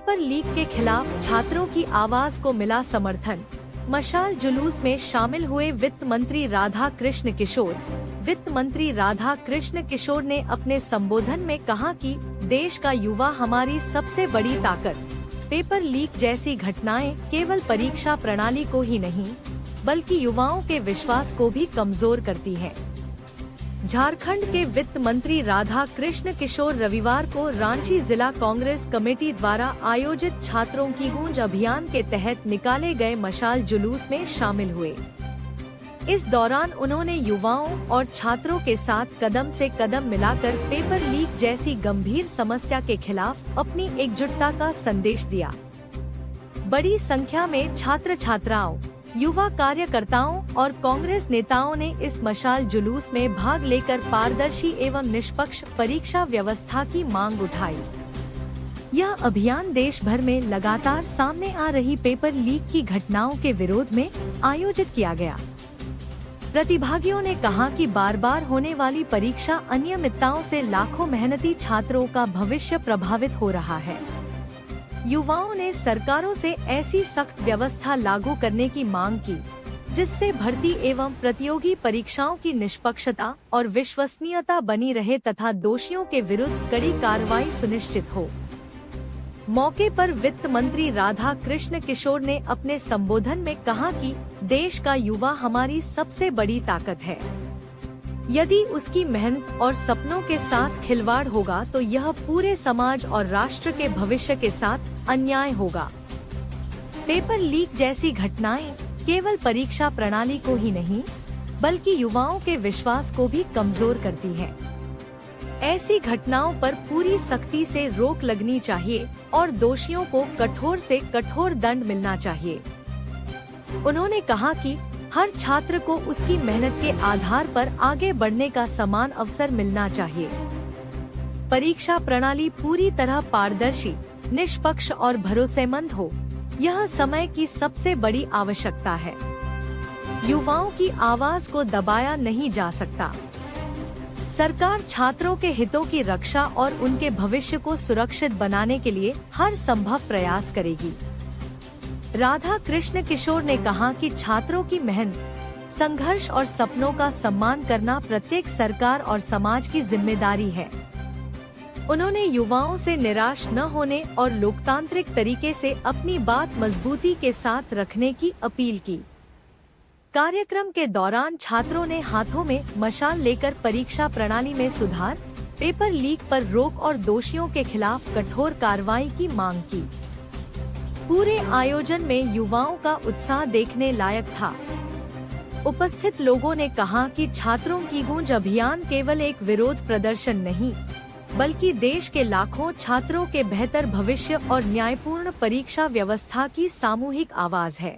Paper leak के खिलाफ छात्रों की आवाज को मिला समर्थन। मशाल जुलूस में शामिल हुए वित्त मंत्री राधा कृष्ण किशोर। वित्त मंत्री राधा कृष्ण किशोर ने अपने संबोधन में कहा कि देश का युवा हमारी सबसे बड़ी ताकत। पेपर लीक जैसी घटनाएं केवल परीक्षा प्रणाली को ही नहीं बल्कि युवाओं के विश्वास को भी कमजोर करती हैं। झारखंड के वित्त मंत्री राधा कृष्ण किशोर रविवार को रांची जिला कांग्रेस कमेटी द्वारा आयोजित छात्रों की गूंज अभियान के तहत निकाले गए मशाल जुलूस में शामिल हुए। इस दौरान उन्होंने युवाओं और छात्रों के साथ कदम से कदम मिलाकर पेपर लीक जैसी गंभीर समस्या के खिलाफ अपनी एकजुटता का संदेश दिया। बड़ी संख्या में छात्र छात्राओं, युवा कार्यकर्ताओं और कांग्रेस नेताओं ने इस मशाल जुलूस में भाग लेकर पारदर्शी एवं निष्पक्ष परीक्षा व्यवस्था की मांग उठाई। यह अभियान देश भर में लगातार सामने आ रही पेपर लीक की घटनाओं के विरोध में आयोजित किया गया। प्रतिभागियों ने कहा कि बार बार होने वाली परीक्षा अनियमितताओं से लाखों मेहनती छात्रों का भविष्य प्रभावित हो रहा है। युवाओं ने सरकारों से ऐसी सख्त व्यवस्था लागू करने की मांग की जिससे भर्ती एवं प्रतियोगी परीक्षाओं की निष्पक्षता और विश्वसनीयता बनी रहे तथा दोषियों के विरुद्ध कड़ी कार्रवाई सुनिश्चित हो। मौके पर वित्त मंत्री राधा कृष्ण किशोर ने अपने संबोधन में कहा कि देश का युवा हमारी सबसे बड़ी ताकत है। यदि उसकी मेहनत और सपनों के साथ खिलवाड़ होगा तो यह पूरे समाज और राष्ट्र के भविष्य के साथ अन्याय होगा। पेपर लीक जैसी घटनाएं केवल परीक्षा प्रणाली को ही नहीं बल्कि युवाओं के विश्वास को भी कमजोर करती हैं। ऐसी घटनाओं पर पूरी सख्ती से रोक लगनी चाहिए और दोषियों को कठोर से कठोर दंड मिलना चाहिए। उन्होंने कहा कि हर छात्र को उसकी मेहनत के आधार पर आगे बढ़ने का समान अवसर मिलना चाहिए। परीक्षा प्रणाली पूरी तरह पारदर्शी, निष्पक्ष और भरोसेमंद हो, यह समय की सबसे बड़ी आवश्यकता है। युवाओं की आवाज को दबाया नहीं जा सकता। सरकार छात्रों के हितों की रक्षा और उनके भविष्य को सुरक्षित बनाने के लिए हर संभव प्रयास करेगी। राधा कृष्ण किशोर ने कहा कि छात्रों की मेहनत, संघर्ष और सपनों का सम्मान करना प्रत्येक सरकार और समाज की जिम्मेदारी है। उन्होंने युवाओं से निराश न होने और लोकतांत्रिक तरीके से अपनी बात मजबूती के साथ रखने की अपील की। कार्यक्रम के दौरान छात्रों ने हाथों में मशाल लेकर परीक्षा प्रणाली में सुधार, पेपर लीक पर रोक और दोषियों के खिलाफ कठोर कार्रवाई की मांग की। पूरे आयोजन में युवाओं का उत्साह देखने लायक था। उपस्थित लोगों ने कहा कि छात्रों की गूंज अभियान केवल एक विरोध प्रदर्शन नहीं बल्कि देश के लाखों छात्रों के बेहतर भविष्य और न्यायपूर्ण परीक्षा व्यवस्था की सामूहिक आवाज है।